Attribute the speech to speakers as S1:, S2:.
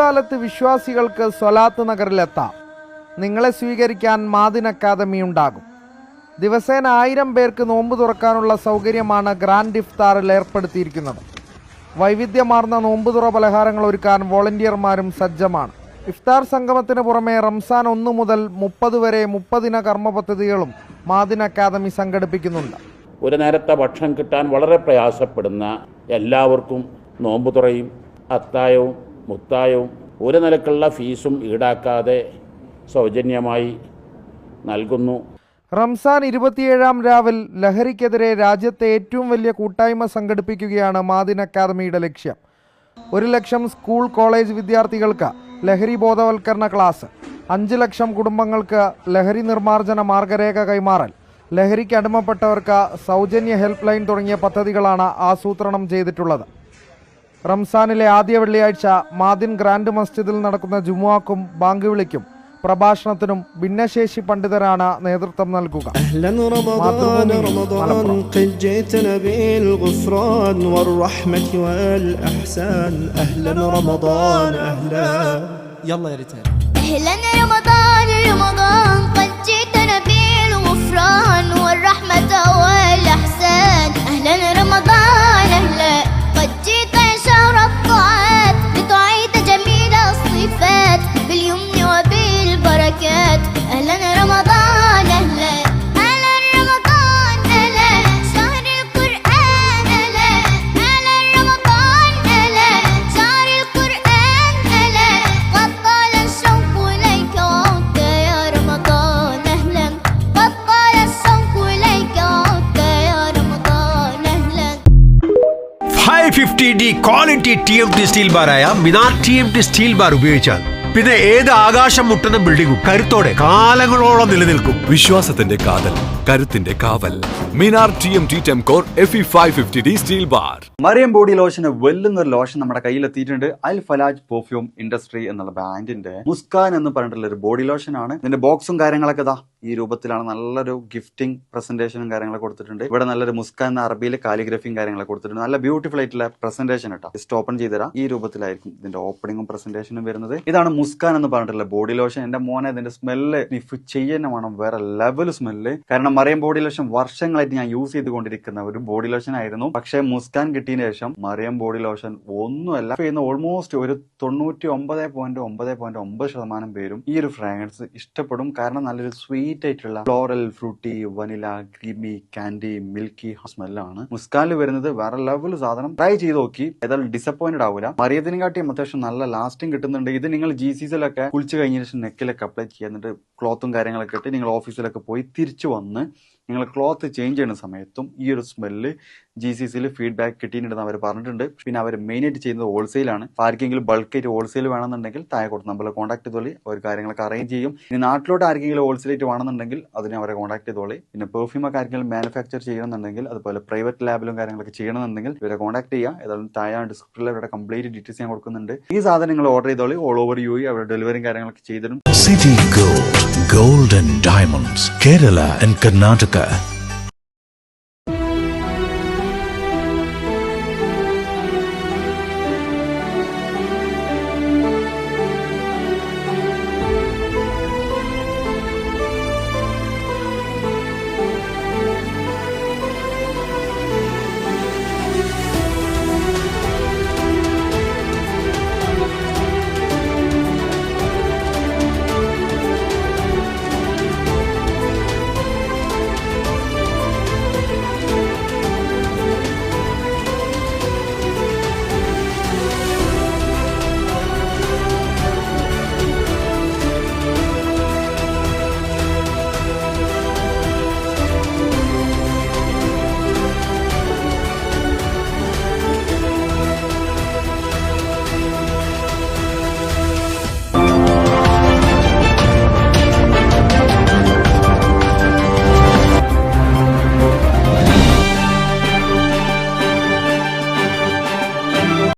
S1: നോമ്പുകാലത്ത് വിശ്വാസികൾക്ക് സ്വലാത്ത് നഗറിലെത്താം. നിങ്ങളെ സ്വീകരിക്കാൻ മാദിൻ അക്കാദമി ഉണ്ടാകും. ദിവസേന 1000 പേർക്ക് നോമ്പ് തുറക്കാനുള്ള സൗകര്യമാണ് ഗ്രാൻഡ് ഇഫ്താറിൽ ഏർപ്പെടുത്തിയിരിക്കുന്നത്. വൈവിധ്യമാർന്ന നോമ്പുതുറ പലഹാരങ്ങൾ ഒരുക്കാൻ വോളണ്ടിയർമാരും സജ്ജമാണ്. ഇഫ്താർ സംഗമത്തിന് പുറമെ റംസാൻ 1 മുതൽ 30 വരെ 30 ദിന കർമ്മ പദ്ധതികളും മാദിൻ അക്കാദമി സംഘടിപ്പിക്കുന്നുണ്ട്.
S2: ഒരു നേരത്തെ ഭക്ഷണം കിട്ടാൻ വളരെ പ്രയാസപ്പെടുന്ന എല്ലാവർക്കും നോമ്പുതുറയും അത്തായവും മുത്തായവും ഒരു നിലക്കുള്ള ഫീസും ഈടാക്കാതെ സൗജന്യമായി നൽകുന്നു.
S1: റംസാൻ 27-ാം രാവിൽ ലഹരിക്കെതിരെ രാജ്യത്തെ ഏറ്റവും വലിയ കൂട്ടായ്മ സംഘടിപ്പിക്കുകയാണ് മാദിൻ അക്കാദമിയുടെ ലക്ഷ്യം. 1 ലക്ഷം സ്കൂൾ കോളേജ് വിദ്യാർത്ഥികൾക്ക് ലഹരി ബോധവൽക്കരണ ക്ലാസ്, 5 ലക്ഷം കുടുംബങ്ങൾക്ക് ലഹരി നിർമ്മാർജ്ജന മാർഗരേഖ കൈമാറൽ, ലഹരിക്ക് അടിമപ്പെട്ടവർക്ക് സൗജന്യ ഹെൽപ്പ് ലൈൻ തുടങ്ങിയ പദ്ധതികളാണ് ആസൂത്രണം ചെയ്തിട്ടുള്ളത്. റംസാനിലെ ആദ്യ വെള്ളിയാഴ്ച മാദിൻ ഗ്രാൻഡ് മസ്ജിദിൽ നടക്കുന്ന ജുമുഅക്കും ബാങ്ക് വിളിക്കും പ്രഭാഷണത്തിനും ഭിന്നശേഷി പണ്ഡിതരാണ് നേതൃത്വം നൽകുക.
S3: ക്വാളിറ്റി TMT സ്റ്റീൽ ബാറായ മിനാർ TMT സ്റ്റീൽ ബാർ ഉപയോഗിച്ചാൽ പിന്നെ ഏത് ആകാശം മുട്ടുന്ന ബിൽഡിംഗും കരുത്തോടെ കാലങ്ങളോളം നിലനിൽക്കും.
S4: വിശ്വാസത്തിന്റെ കാതൽ, കരുത്തിന്റെ കാവൽ. Minar TMT Tempcore FE 550D steel bar.
S5: Mariyam body ലോഷന് വെല്ലുന്നൊരു ലോഷൻ നമ്മുടെ കയ്യിലെത്തിയിട്ടുണ്ട്. അൽ ഫലാജ് പെർഫ്യൂം ഇൻഡസ്ട്രി എന്നുള്ള ബ്രാൻഡിന്റെ മുസ്കാൻ എന്ന് പറഞ്ഞിട്ടുള്ള ഒരു ബോഡി ലോഷൻ ആണ്. ഇതിന്റെ ബോക്സും കാര്യങ്ങളൊക്കെ ഇതാ ഈ രൂപത്തിലാണ്. നല്ലൊരു ഗിഫ്റ്റിംഗ് പ്രസന്റേഷനും കാര്യങ്ങളൊക്കെ കൊടുത്തിട്ടുണ്ട്. ഇവിടെ നല്ലൊരു മുസ്കാൻ എന്ന അറബിയിൽ കാലിഗ്രഫിയും കാര്യങ്ങളൊക്കെ കൊടുത്തിട്ടുണ്ട്. നല്ല ബ്യൂട്ടിഫുൾ ആയിട്ടുള്ള പ്രസന്റേഷൻ കേട്ടോ. ജസ്റ്റ് ഓപ്പൺ ചെയ്തുതരാം. ഈ രൂപത്തിലായിരിക്കും ഇതിന്റെ ഓപ്പണിങ്ങും പ്രസന്റേഷനും വരുന്നത്. ഇതാണ് മുസ്കാൻ എന്ന് പറഞ്ഞിട്ടുള്ള ബോഡി ലോഷൻ. എന്റെ മോനെ ഇതിന്റെ സ്മെല്ല് സ്നിഫ് ചെയ്യുന്ന വേണം, വേറെ ലെവൽ സ്മെല്ല്. കാരണം മറിയം ബോഡി ലോഷൻ വർഷങ്ങളായിട്ട് ഞാൻ യൂസ് ചെയ്തുകൊണ്ടിരിക്കുന്ന ഒരു ബോഡി ലോഷൻ ആയിരുന്നു. പക്ഷേ മുസ്കാൻ കിട്ടിയതിനു ശേഷം മറിയം ബോഡി ലോഷൻ ഒന്നുമല്ല ചെയ്യുന്ന ഓൾമോസ്റ്റ് ഒരു 99.9% പേരും ഈ ഒരു ഫ്രാഗ്രൻസ് ഇഷ്ടപ്പെടും. കാരണം നല്ലൊരു സ്വീറ്റ് ആയിട്ടുള്ള floral, fruity, vanilla, creamy, candy, milky സ്മെല്ലാണ് മുസ്കാനിൽ വരുന്നത്. വേറെ ലെവൽ സാധനം. ട്രൈ ചെയ്ത് നോക്കി, ഏതായാലും ഡിസപ്പോയിന്റഡ് ആവില്ല. മറിയത്തിനെക്കാട്ടിയും അത്യാവശ്യം നല്ല ലാസ്റ്റിംഗ് കിട്ടുന്നുണ്ട്. ഇത് നിങ്ങൾ GCCയിലൊക്കെ കുളിച്ച് കഴിഞ്ഞ ശേഷം നെക്കിലൊക്കെ അപ്ലൈ ചെയ്യുക. എന്നിട്ട് ക്ലോത്തും കാര്യങ്ങളൊക്കെ ഇട്ട് നിങ്ങൾ ഓഫീസിലൊക്കെ പോയി തിരിച്ചു വന്ന് നിങ്ങൾ ക്ലോത്ത് ചേഞ്ച് ചെയ്യുന്ന സമയത്തും ഈ ഒരു സ്മെല്ല് GCCയിൽ ഫീഡ്ബാക്ക് കിട്ടിയിട്ടുണ്ടെന്ന് അവർ പറഞ്ഞിട്ടുണ്ട്. പിന്നെ അവർ മെയിനായിട്ട് ചെയ്യുന്നത് ഹോൾസെയിലാണ്. ആർക്കെങ്കിലും ബൾക്കായിട്ട് ഹോൾസെയിൽ വേണമെന്നുണ്ടെങ്കിൽ താഴെ കൊടുത്ത് നമ്മളെ കോൺടാക്ട് ചെയ്തോളി. അവർ കാര്യങ്ങളൊക്കെ അറേഞ്ച് ചെയ്യും. ഇനി നാട്ടിലോട്ട് ആർക്കെങ്കിലും ഹോൾസെയിലായിട്ട് വേണമെന്നുണ്ടെങ്കിൽ അതിനെ അവരെ കോൺടാക്ട് ചെയ്തോളി. പിന്നെ പെർഫ്യൂമൊക്കെ ആർക്കെങ്കിലും മാനുഫാക്ചർ ചെയ്യണമെന്നുണ്ടെങ്കിൽ അതുപോലെ പ്രൈവറ്റ് ലാബിലും കാര്യങ്ങളൊക്കെ ചെയ്യണമെന്നുണ്ടെങ്കിൽ ഇവരെ കോൺടാക്ട് ചെയ്യുക. ഏതായാലും താഴെ ഡിസ്ക്രിപ്ഷനിൽ അവരുടെ കംപ്ലീറ്റ് ഡീറ്റെയിൽസ് ഞാൻ കൊടുക്കുന്നുണ്ട്. ഈ സാധനം നിങ്ങൾ ഓർഡർ ചെയ്തോളി. ഓൾ ഓവർ UAE അവരുടെ ഡെലിവറിയും കാര്യങ്ങളൊക്കെ ചെയ്തിടും.
S6: City Gold, Gold and Diamonds, Kerala and Karnataka.